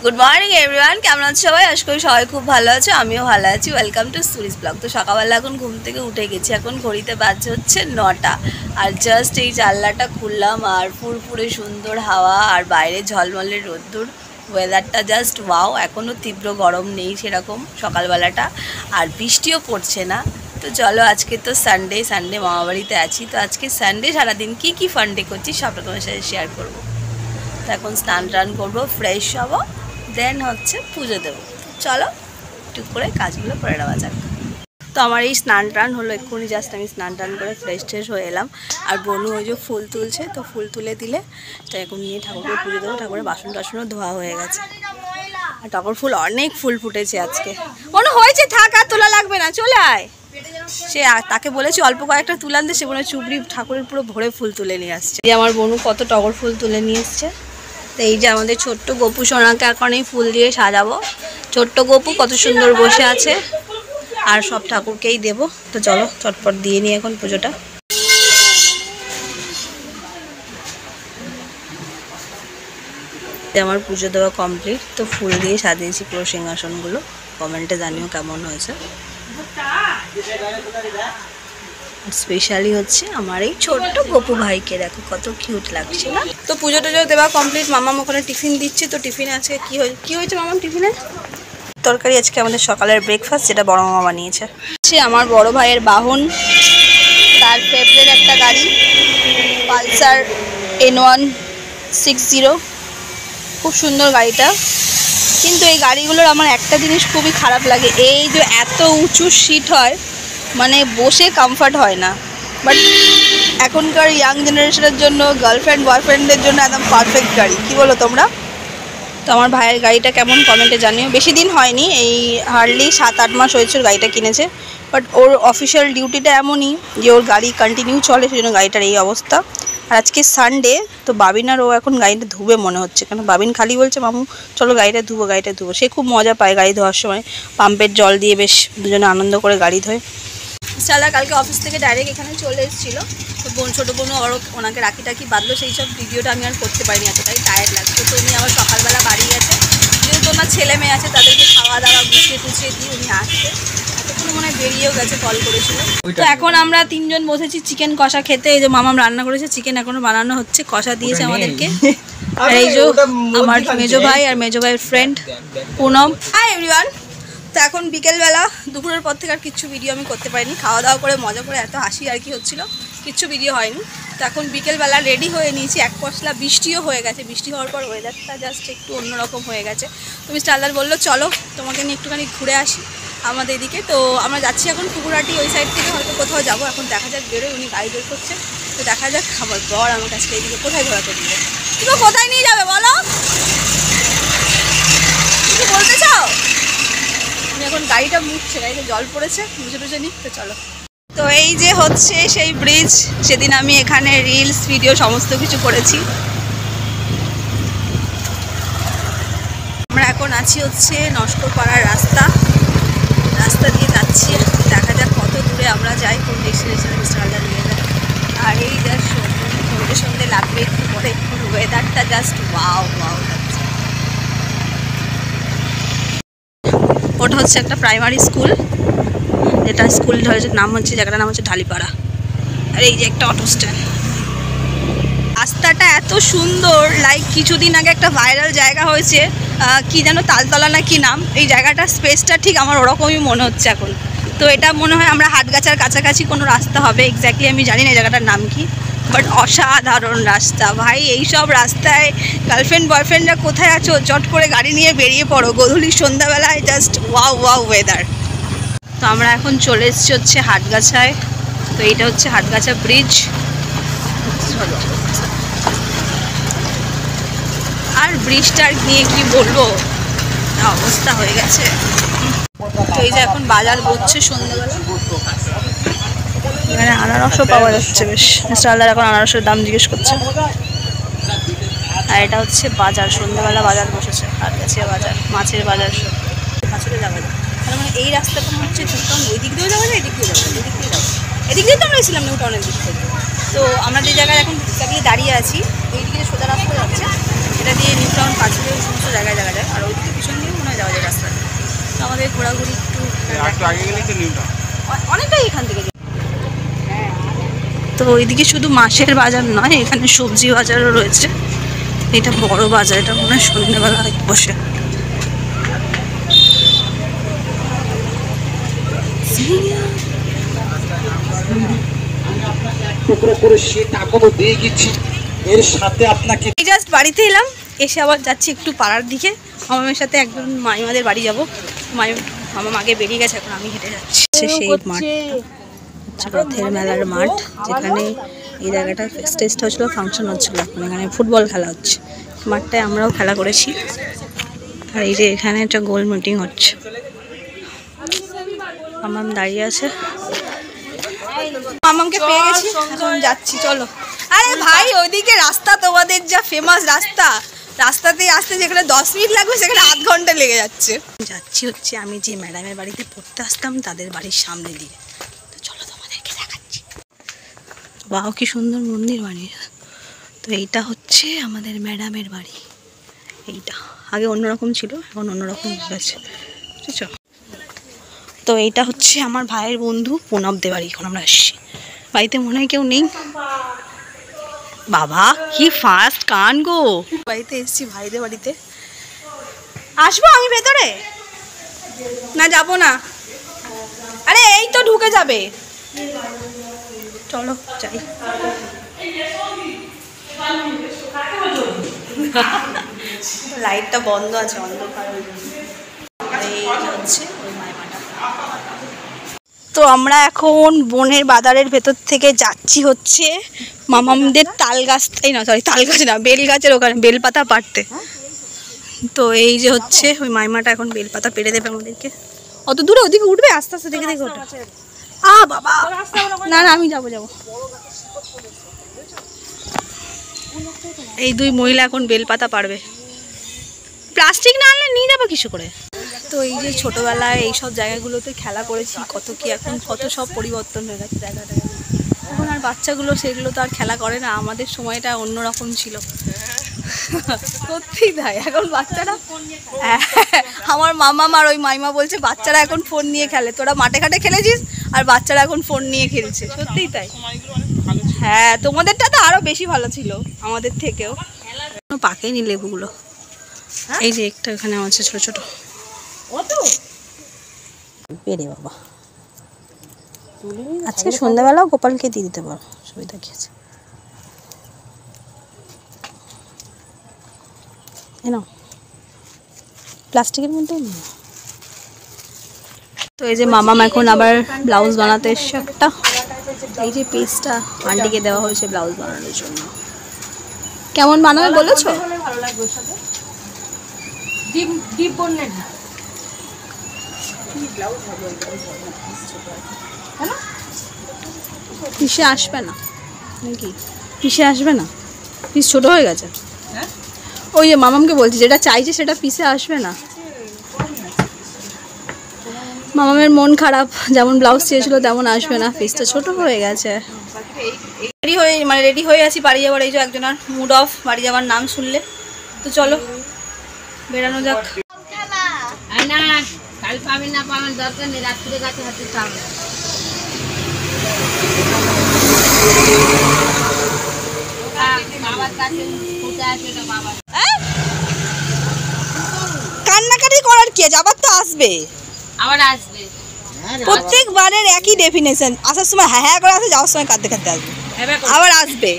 Good morning everyone, কেমন আছো সবাই? আশা করি সবাই খুব ভালো আছো, আমিও ভালো আছি। Welcome to Suri's blog. তো সকালবেলা এখন ঘুম থেকে উঠে গেছি, এখন ঘড়িতে বাজছে হচ্ছে 9টা। আর জাস্ট এই জানলাটা খুললাম আর ফুরফুরে সুন্দর হাওয়া আর বাইরে ঝলমলে রোদ্দুর, ওয়েদারটা জাস্ট ওয়াও। এখনও তীব্র গরম নেই সেরকম সকালবেলাটা, আর বৃষ্টিও পড়ছে না। তো চলো, আজকে তো সানডে মামাবাড়িতে আছি। তো আজকে সানডে সারাদিন কী ফান্ডে করছি সবটা তোমার সাথে শেয়ার করবো। তো এখন স্নান টান করবো, ফ্রেশ হবো, দেন হচ্ছে পুজো দেবো। চলো টুক করে কাজগুলো করে নেওয়া যাক। তো আমার এই স্নান টান হলো এক্ষুনি, জাস্ট আমি স্নান টান করে ফ্রেশ হয়ে এলাম। আর বনু ওই যে ফুল তুলছে, তো ফুল তুলে দিলে তো এখন নিয়ে ঠাকুরকে পুজো দেবো। ঠাকুরের বাসন টাসনও ধোয়া হয়ে গেছে, আর টগর ফুল অনেক ফুল ফুটেছে আজকে। মনে হয়েছে থাক, আর তোলা লাগবে না, চলে আয়। সে তাকে বলেছি অল্প কয়েকটা তুলে আনতে, সে মনে চুবড়ি ঠাকুরের পুরো ভরে ফুল তুলে নিয়ে আসছে। আমার বনু কত টগর ফুল তুলে নিয়ে এসছে। তো এই যে আমাদের ছোট্ট গপু সোনাকে এখন এই ফুল দিয়ে সাজাবো। ছোট্ট গপু কত সুন্দর বসে আছে, আর সব ঠাকুরকেই দেব। তো চলো চটপট দিয়ে নিই এখন পুজোটা। আমার পুজো দেওয়া কমপ্লিট। তো ফুল দিয়ে সাজিয়েছি পুরো সিংহাসনগুলো। কমেন্টে জানিও কেমন হয়েছে। স্পেশালি হচ্ছে আমার এই ছোট্ট গপু ভাইকে, দেখো কত কিউট লাগছে না? তো পুজো টুজো দেওয়া কমপ্লিট। মামাম ওখানে টিফিন দিচ্ছে। তো টিফিনে আজকে কি হয়েছে মামাম? টিফিনে তরকারি আজকে আমাদের সকালের ব্রেকফাস্ট, যেটা বড় মামা বানিয়েছে। আমার বড় ভাইয়ের বাহন, তার ফেভারিট একটা গাড়ি পালসার N160। খুব সুন্দর গাড়িটা, কিন্তু এই গাড়িগুলোর আমার একটা জিনিস খুবই খারাপ লাগে, এই যে এত উঁচু সিট হয়, মানে বসে কমফর্ট হয় না। বাট এখনকার ইয়াং জেনারেশনের জন্য, গার্লফ্রেন্ড বয়ফ্রেন্ডদের জন্য একদম পারফেক্ট গাড়ি। কি বলো তোমরা? তো আমার ভাইয়ের গাড়িটা কেমন কমেন্টে জানিও। বেশি দিন হয়নি, এই হার্ডলি 7-8 মাস হয়েছে ওর গাড়িটা কিনেছে। বাট ওর অফিসিয়াল ডিউটিটা এমনই যে ওর গাড়ি কন্টিনিউ চলে, সেই জন্য গাড়িটার এই অবস্থা। আর আজকে সানডে, তো বাবিন আর ও এখন গাড়িটা ধুবে মনে হচ্ছে, কেন বাবিন খালি বলছে মামু চলো গাড়িটা ধুবো। সে খুব মজা পায় গাড়ি ধোয়ার সময়, পাম্পের জল দিয়ে বেশ দুজনে আনন্দ করে গাড়ি ধোয়। চালা কালকে অফিস থেকে ডাইরেক্ট এখানে চলে এসেছিলো। তো ছোটো বোনও আরও ওনাকে রাখি বাঁধলো, সেই সব ভিডিওটা আমি আর করতে পারিনি, এতটাই টায়ার্ড লাগতো। তো উনি আবার সকালবেলা বাড়ি গেছে, যেহেতু ওনার ছেলে মেয়ে আছে তাদেরকে খাওয়া দাওয়া গুছিয়ে দিয়ে উনি আসছে। এতক্ষণ মনে হয় বেরিয়েও গেছে, কল করেছিল। তো এখন আমরা 3 জন বসেছি চিকেন কষা খেতে। এই যে মামাম রান্না করেছে, চিকেন এখনও বানানো হচ্ছে, কষা দিয়েছে আমাদেরকে। আর এই যে আমার মেজো ভাই আর মেজো ভাইয়ের ফ্রেন্ড পুনম। Hi everyone. তো এখন বিকেলবেলা, দুপুরের পর থেকে আর কিচ্ছু ভিডিও আমি করতে পারিনি। খাওয়া দাওয়া করে মজা করে এত হাসি আর কি হচ্ছিলো, কিচ্ছু ভিডিও হয়নি। তো এখন বিকেলবেলা রেডি হয়ে নিয়েছি, এক পশলা বৃষ্টিও হয়ে গেছে। বৃষ্টি হওয়ার পর ওয়েদারটা জাস্ট একটু অন্যরকম হয়ে গেছে। তো মিস্টার আল্লাহ বললো চলো তোমাকে নিয়ে একটুখানি ঘুরে আসি আমাদের এদিকে। তো আমরা যাচ্ছি এখন পুকুরহাটি, ওই সাইড থেকে হয়তো কোথাও যাবো। এখন দেখা যাক, বেরোয় উনি গাড়ি বের করছে, তো দেখা যাক। আমার বর আমার কাছে এইদিকে কোথায় ঘোরাতে দিবে, তুমি কোথায় নিয়ে যাবে বলো, কিছু বলতে চাও? এখন গাড়িটা মুছছে, গাড়িতে জল পড়েছে, মুছে নি। তো চলো। তো এই যে হচ্ছে সেই ব্রিজ, সেদিন আমি এখানে রিলস ভিডিও সমস্ত কিছু করেছি। আমরা এখন আছি হচ্ছে নষ্টপাড়ার রাস্তা দিয়ে যাচ্ছি। দেখা যাক কত দূরে আমরা যাই, কোন ডেস্টিনেশনে মিস্টার আল্লাহ নিয়ে যায়। আর এই জাস্ট সন্ধ্যে লাগবে একটু পরে, ওয়েদারটা জাস্ট ওয়াও লাগছে। ওটা হচ্ছে একটা প্রাইমারি স্কুল, যেটা স্কুল নাম হচ্ছে, জায়গাটার নাম হচ্ছে ঢালিপাড়া। আর এই যে একটা অটো স্ট্যান্ড। রাস্তাটা এত সুন্দর, লাইক কিছুদিন আগে একটা ভাইরাল জায়গা হয়েছে, কি যেন তালতলা না কি নাম, এই জায়গাটার স্পেসটা ঠিক আমার ওরকমই মনে হচ্ছে এখন। তো এটা মনে হয় আমরা হাটগাছার কাছাকাছি কোনো রাস্তা হবে, এক্স্যাক্টলি আমি জানি না জায়গাটার নাম কি, বাট অসাধারণ রাস্তা ভাই। এইসব রাস্তায় গার্লফ্রেন্ড বয়ফ্রেন্ডরা কোথায় আছো, চট করে গাড়ি নিয়ে বেরিয়ে পড়ো গধূলি সন্ধ্যাবেলায়, জাস্ট ওয়াও ওয়েদার। তো আমরা এখন চলে এসেছি হচ্ছে হাটগাছায়। তো এইটা হচ্ছে হাটগাছা ব্রিজ। আর ব্রিজটার নিয়ে কি বলবো, অবস্থা হয়ে গেছে। তো এই যে এখন বাজার বসছে সন্ধ্যাবেলা, এখানে আনারসও পাওয়া যাচ্ছে বেশ। মিস্টার আল্লাহর এখন আনারসের দাম জিজ্ঞেস করছে। আর এটা হচ্ছে বাজার, সন্ধ্যাবেলা বাজার বসেছে, হাটগাছা বাজার, মাছের বাজার সব। মাছেরে যাওয়া যায়, তার মানে এই রাস্তাটা হচ্ছে নিউটাউন, ওই দিক দিয়েও যাওয়া যায়, এদিক দিয়ে যাওয়া যায়, এদিক দিয়ে যাওয়া যায়। এদিক দিয়ে তো আমরা এসেছিলাম নিউটাউনের দিক থেকে। তো আমরা যে জায়গায় এখন দাঁড়িয়ে আছি, এই দিকে সোজা রাস্তা যাচ্ছে, এটা দিয়ে নিউটাউন কাছে এই সমস্ত জায়গায় যাওয়া যায়, আর ওইদিকে পিছন দিয়েও মনে হয় যাওয়া যায় রাস্তাটা। তো আমাদের ঘোরাঘুরি একটু অনেকটাই এখান থেকে। তো ওইদিকে শুধু মাছের বাজার নয়, এখানে সবজি বাজারও রয়েছে। এটা বড় বাজার, এটা মনে হয় সন্ধ্যেবেলা বসে। জাস্ট বাড়িতে এলাম, এসে আবার যাচ্ছি একটু পাড়ার দিকে। মামামের সাথে একজন মাইমাদের বাড়ি যাবো। মামা আগে বেরিয়ে গেছে, এখন আমি হেঁটে যাচ্ছি। সেই মাঠটা রথের মেলার মাঠ, যেখানে এই জায়গাটা স্টেজটা হচ্ছিল, ফাংশন হচ্ছিল। এখন এখানে ফুটবল খেলা হচ্ছে। মাঠটায় আমরাও খেলা করেছি। আর এই যে এখানে একটা গোল মিটিং হচ্ছে। মামাম দাঁড়িয়ে আছে, মামামকে পেয়ে গেছি, এখন যাচ্ছি। চলো। আরে ভাই, ওইদিকে রাস্তা তোমাদের যা ফেমাস রাস্তা, রাস্তাতেই আসতে যেখানে 10 মিনিট লাগবে সেখানে আধ ঘন্টা লেগে যাচ্ছে। যাচ্ছি হচ্ছে আমি যে ম্যাডামের বাড়িতে পড়তে আসতাম তাদের বাড়ির সামনে দিয়ে। তো চলো তোমাদেরকে দেখাচ্ছি। বাহ, কি সুন্দর মন্দির বাড়ি। তো এইটা হচ্ছে আমাদের ম্যাডামের বাড়ি। এইটা আগে অন্যরকম ছিল, এখন অন্যরকম হয়ে গেছে, বুঝেছো? তো এইটা হচ্ছে আমার ভাইয়ের বন্ধু প্রণবদের বাড়ি। এখন আমরা আসছি, বাড়িতে মনে হয় কেউ নেই। বাবা কি ফাস্ট কান গো। বাড়িতে এসছি ভাইদের বাড়িতে। আসবো আমি ভেতরে? না যাবো না। আরে এই তো ঢুকে যাবে, চলো যাই। লাইটটা বন্ধ আছে, অন্ধকার। এই হচ্ছে ওই মাইমাটা। তো আমরা এখন বনের বাজারের ভেতর থেকে যাচ্ছি হচ্ছে মামামদের তাল গাছ, এই না সরি তাল গাছ না, বেল গাছের ওখানে বেলপাতা পাড়তে। তো এই যে হচ্ছে ওই মাইমাটা এখন বেলপাতা পেড়ে দেবে আমাদেরকে। অত দূরে ওদিকে উঠবে, আস্তে আস্তে দেখে দেখে ওঠে। বাবা না না, আমি যাবো। এই দুই মহিলা এখন বেলপাতা পারবে। প্লাস্টিক না আনলে নিয়ে যাবো কিছু করে। তো এই যে ছোটোবেলায় এইসব জায়গাগুলোতে খেলা করেছি, কত কি এখন কত সব পরিবর্তন হয়ে গেছে জায়গাটা। এখন আর বাচ্চাগুলো সেগুলো তো আর খেলা করে না। আমাদের সময়টা অন্যরকম ছিল, সত্যিই তাই। এখন বাচ্চারা, আমার মামা আর ওই মাইমা বলছে বাচ্চারা এখন ফোন নিয়ে খেলে। তোরা মাঠে ঘাটে খেলেছিস, আর বাচ্চারা এখন ফোন নিয়ে খেলছে। সত্যিই তাই। হ্যাঁ, তোমাদেরটা তো আরো বেশি ভালো ছিল আমাদের থেকেও। পাকেনি লেবুগুলো। এই যে একটা এখানে আছে ছোট ছোট। পেরে বাবা, আজকে সন্ধ্যাবেলাও গোপালকে দিয়ে দিতে পারো, সুবিধা কি আছে। প্লাস্টিকের মধ্যে। তো এই যে মামাম এখন আবার ব্লাউজ বানাতে এসছে একটা। এই যে পিসটা আন্টিকে দেওয়া হয়েছে ব্লাউজ বানানোর জন্য। কেমন বানাবে বলেছো? ভালো লাগবে ওর সাথে ডিপ বললেন না। পিসে আসবে না নাকি? পিসে আসবে না, পিস ছোট হয়ে গেছে। ওই যে মামামকে বলছি যেটা চাইছে সেটা পিসে আসবে না। মামামের মন খারাপ, যেমন ব্লাউজ চেয়েছিল তেমন আসবে না, পিসটা ছোট হয়ে গেছে। রেডি হয়ে আছি বাড়ি যাওয়ার। এই যে একজনের মুড অফ বাড়ি যাওয়ার নাম শুনলে। তো চলো বেরানো যাক। না কাল পাবে না, পাওয়ার দরকার নেই, রাত্রে গাছে হাতে পাবে। কান্নাকাটি করার কি আছে, আবার তো আসবে, আবার আসবে। প্রত্যেকবারের একই ডেফিনেশন, আসার সময় হ্যাঁ হ্যাঁ করে আসে, যাওয়ার সময় কাঁদতে কাঁদতে আসবে, আবার আসবে।